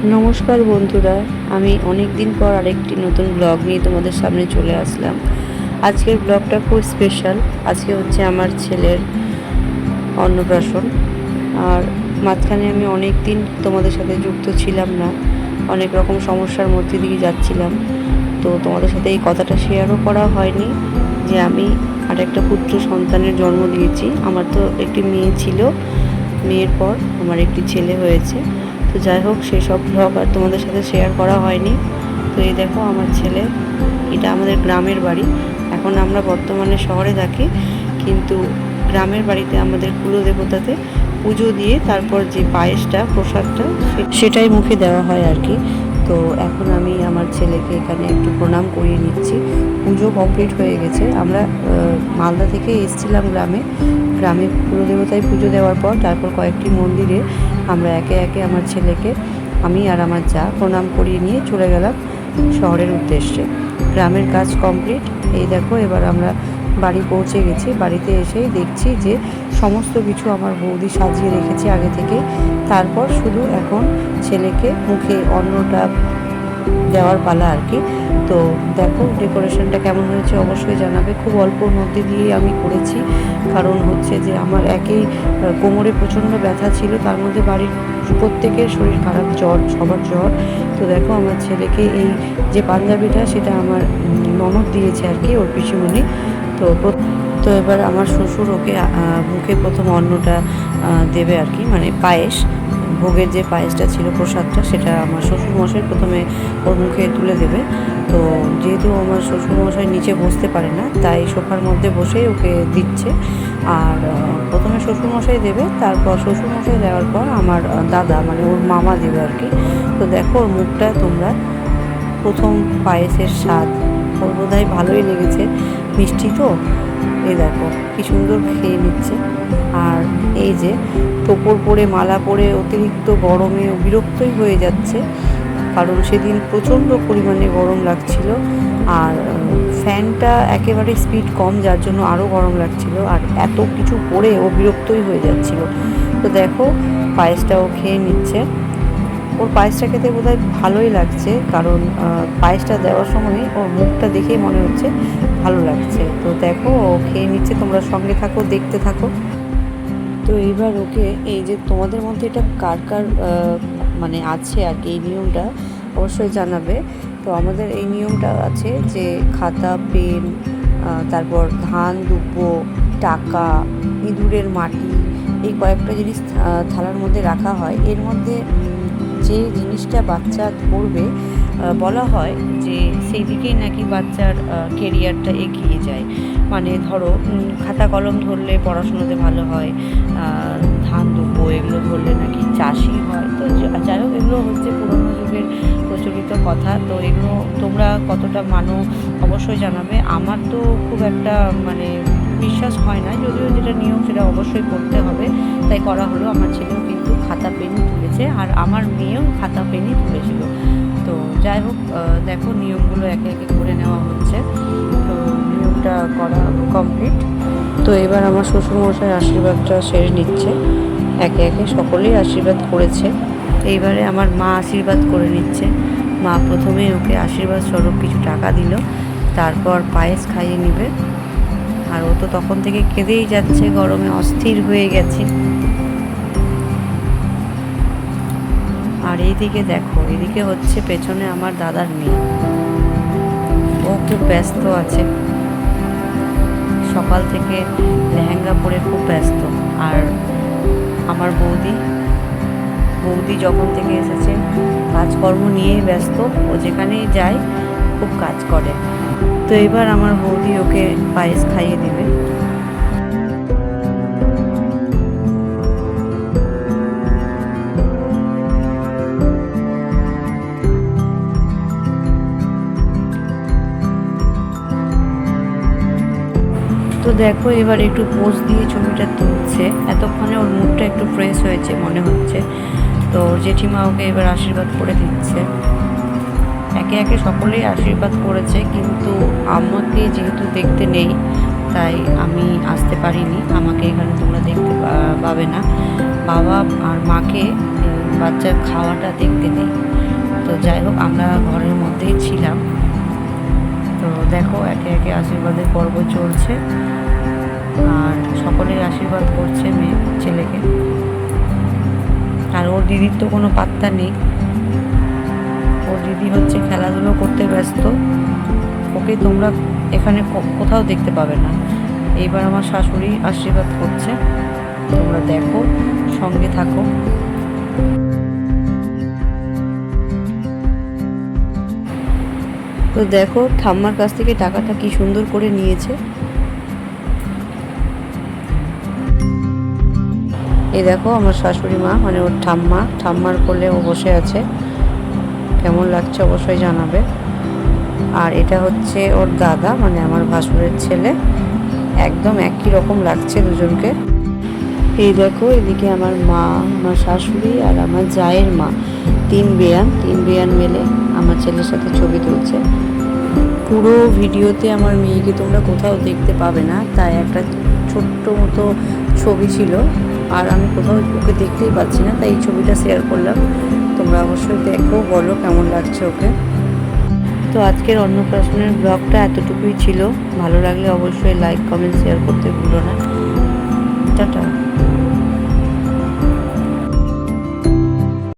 নমস্কার বন্ধুরা, আমি অনেক দিন পর আরেকটি নতুন ব্লগ নিয়ে তোমাদের সামনে চলে আসলাম। আজকের ব্লগটা খুব স্পেশাল। আজকে হচ্ছে আমার ছেলের অন্নপ্রাশন। আর মাঝখানে আমি অনেক দিন তোমাদের সাথে যুক্ত ছিলাম না, অনেক রকম সমস্যার মধ্যে দিয়ে যাচ্ছিলাম। তো তোমাদের সাথে এই কথাটা শেয়ারও করা হয়নি যে আমি আরেকটা পুত্র সন্তানের জন্ম দিয়েছি। আমার তো একটি মেয়ে ছিল, মেয়ের পর আমার একটি ছেলে হয়েছে। তো যাই হোক, সেসব ব্লগ আর তোমাদের সাথে শেয়ার করা হয়নি। তো এই দেখো আমার ছেলে, এটা আমাদের গ্রামের বাড়ি। এখন আমরা বর্তমানে শহরে থাকি, কিন্তু গ্রামের বাড়িতে আমাদের কুলদেবতাতে পুজো দিয়ে তারপর যে পায়েসটা, প্রসাদটা, সেটাই মুখে দেওয়া হয় আর কি। তো এখন আমি আমার ছেলেকে এখানে একটু প্রণাম করিয়ে নিচ্ছি। পুজো কমপ্লিট হয়ে গেছে। আমরা মালদা থেকে এসেছিলাম গ্রামে। গ্রামে কুলদেবতায় পুজো দেওয়ার পর তারপর কয়েকটি মন্দিরে আমরা একে একে আমার ছেলেকে, আমি আর আমার যা, প্রণাম করিয়ে নিয়ে চলে গেলাম শহরের উদ্দেশ্যে। গ্রামের কাজ কমপ্লিট। এই দেখো, এবার আমরা বাড়ি পৌঁছে গেছি। বাড়িতে এসেই দেখছি যে সমস্ত কিছু আমার বৌদি সাজিয়ে রেখেছে আগে থেকে। তারপর শুধু এখন ছেলেকে মুখে অন্নটা দেওয়ার পালা আর কি। তো দেখো ডেকোরেশনটা কেমন হয়েছে অবশ্যই জানাবে। খুব অল্পর মধ্যে দিয়ে আমি করেছি, কারণ হচ্ছে যে আমার একেই কোমরে প্রচণ্ড ব্যথা ছিল, তার মধ্যে বাড়ির প্রত্যেকের শরীর খারাপ, জ্বর, সবার জ্বর। তো দেখো আমার ছেলেকে এই যে পাঞ্জাবিটা, সেটা আমার ননদ দিয়েছে আর কি, ওর পিসিমণি। তো তো এবার আমার শ্বশুর ওকে মুখে প্রথম অন্নটা দেবে আর কি, মানে পায়েস, ভোগের যে পায়েসটা ছিল, প্রসাদটা, সেটা আমার শ্বশুরমশাই প্রথমে ওর মুখে তুলে দেবে। তো যেহেতু আমার শ্বশুরমশাই নিচে বসতে পারে না, তাই সোফার মধ্যে বসেই ওকে দিচ্ছে। আর প্রথমে শ্বশুরমশাই দেবে, তারপর শ্বশুরমশাই দেওয়ার পর আমার দাদা, মানে ওর মামা দেবে আর কি। তো দেখো ওর মুখটা তোমরা, প্রথম পায়েসের স্বাদ, ওর বোধহয় ভালোই লেগেছে, মিষ্টি তো। এই দেখো কি সুন্দর খেয়ে নিচ্ছে। আর এই যে টোপর পরে, মালা পরে অতিরিক্ত গরমে বিরক্তই হয়ে যাচ্ছে, কারণ সেদিন প্রচণ্ড পরিমাণে গরম লাগছিল। আর ফ্যানটা একেবারে স্পিড কম, যার জন্য আরও গরম লাগছিল। আর এত কিছু পরে ও বিরক্তই হয়ে যাচ্ছিল। তো দেখো পায়েসটাও খেয়ে নিচ্ছে। ওর পায়েসটা খেতে বোধহয় ভালোই লাগছে, কারণ পায়েসটা দেওয়ার সময় ওর মুখটা দেখেই মনে হচ্ছে ভালো লাগছে। তো দেখো ও খেয়ে নিচ্ছে, তোমরা সঙ্গে থাকো, দেখতে থাকো। তো এইবার ওকে, এই যে তোমাদের মধ্যে এটা কার কার মানে আছে আর কি, এই নিয়মটা অবশ্যই জানাবে। তো আমাদের এই নিয়মটা আছে যে খাতা, পেন, তারপর ধান, দুব্বো, টাকা, ইঁদুরের মাটি, এই কয়েকটা জিনিস থালার মধ্যে রাখা হয়। এর মধ্যে যে জিনিসটা বাচ্চা ধরবে, বলা হয় যে সেই দিকেই নাকি বাচ্চার কেরিয়ারটা এগিয়ে যায়। মানে ধরো খাতা কলম ধরলে পড়াশুনোতে ভালো হয়, ধান দুব্বো এগুলো ধরলে নাকি চাষি হয়। তো যাই হোক, এগুলো হচ্ছে পুরোনো যুগের প্রচলিত কথা। তো এগুলো তোমরা কতটা মানো অবশ্যই জানাবে। আমার তো খুব একটা মানে বিশ্বাস হয় না, যদিও যেটা নিয়ম সেটা অবশ্যই করতে হবে, তাই করা হলো। আমার ছেলেও কিন্তু খাতা পেনই তুলেছে, আর আমার মেয়েও খাতা পেনই তুলেছিল। তো যাই হোক, দেখো নিয়মগুলো একে একে করে নেওয়া হচ্ছে। তো নিয়মটা করা কমপ্লিট। তো এবার আমার শ্বশুরমশাই আশীর্বাদটা সেরে নিচ্ছে। একে একে সকলেই আশীর্বাদ করেছে। এইবারে আমার মা আশীর্বাদ করে নিচ্ছে। মা প্রথমে ওকে আশীর্বাদ স্বরূপ কিছু টাকা দিল, তারপর পায়েস খাইয়ে নিবে। আর ও তো তখন থেকে কেঁদেই যাচ্ছে, গরমে অস্থির হয়ে গেছে। আর এইদিকে দেখো, এদিকে হচ্ছে পেছনে আমার দাদার মেয়ে, ও খুব ব্যস্ত আছে, সকাল থেকে লেহেঙ্গা পরে খুব ব্যস্ত। আর আমার বৌদি, যখন থেকে এসেছে কাজকর্ম নিয়েই ব্যস্ত, ও যেখানেই যায় খুব কাজ করে। তো এবার আমার বৌদি ওকে পায়েস খাইয়ে দেবে। তো দেখো এবার একটু পোজ দিয়ে ছবিটা তুলছে। এতক্ষণে ওর মুখটা একটু ফ্রেশ হয়েছে মনে হচ্ছে। তো জেঠিমা ওকে এবার আশীর্বাদ করে দিচ্ছে। একে একে সকলেই আশীর্বাদ করেছে, কিন্তু আমাকে যেহেতু দেখতে নেই, তাই আমি আসতে পারিনি। আমাকে এখানে তোমরা দেখতে পাবে না। বাবা আর মাকে বাচ্চার খাওয়াটা দেখতে নেই। তো যাই হোক, আমরা ঘরের মধ্যেই ছিলাম। তো দেখো একে একে আশীর্বাদের পর্ব চলছে, আর সকলেই আশীর্বাদ করছে মেয়ে ছেলেকে। আর ওর দিদির তো কোনো পাত্তা নেই, ওর দিদি হচ্ছে খেলাধুলো করতে ব্যস্ত, ওকে তোমরা এখানে কোথাও দেখতে পাবে না। এইবার আমার শাশুড়ি আশীর্বাদ করছে, তোমরা দেখো, সঙ্গে থাকো। তো দেখো ঠাম্মার কাছ থেকে টাকাটা কি সুন্দর করে নিয়েছে। এই দেখো আমার শাশুড়ি মা, মানে ওর ঠাম্মার কোলে ও বসে আছে। কেমন লাগছে অবশ্যই জানাবে। আর এটা হচ্ছে ওর দাদা, মানে আমার ভাসুরের ছেলে। একদম একই রকম লাগছে দুজনকে। এই দেখো এদিকে আমার মা, আমার শাশুড়ি আর আমার জায়ের মা, তিন বেয়ান মিলে আমার ছেলের সাথে ছবি তুলছে। পুরো ভিডিওতে আমার মেয়েকে তোমরা কোথাও দেখতে পাবে না, তাই একটা ছোট্ট মতো ছবি ছিল, আর আমি কোথাও ওকে দেখতেই পাচ্ছি না, তাই এই ছবিটা শেয়ার করলাম। তোমরা অবশ্যই দেখো, বলো কেমন লাগছে ওকে। তো আজকের অন্নপ্রাশনের ব্লগটা এতটুকুই ছিল। ভালো লাগলে অবশ্যই লাইক, কমেন্ট, শেয়ার করতে ভুলো না। টাটা।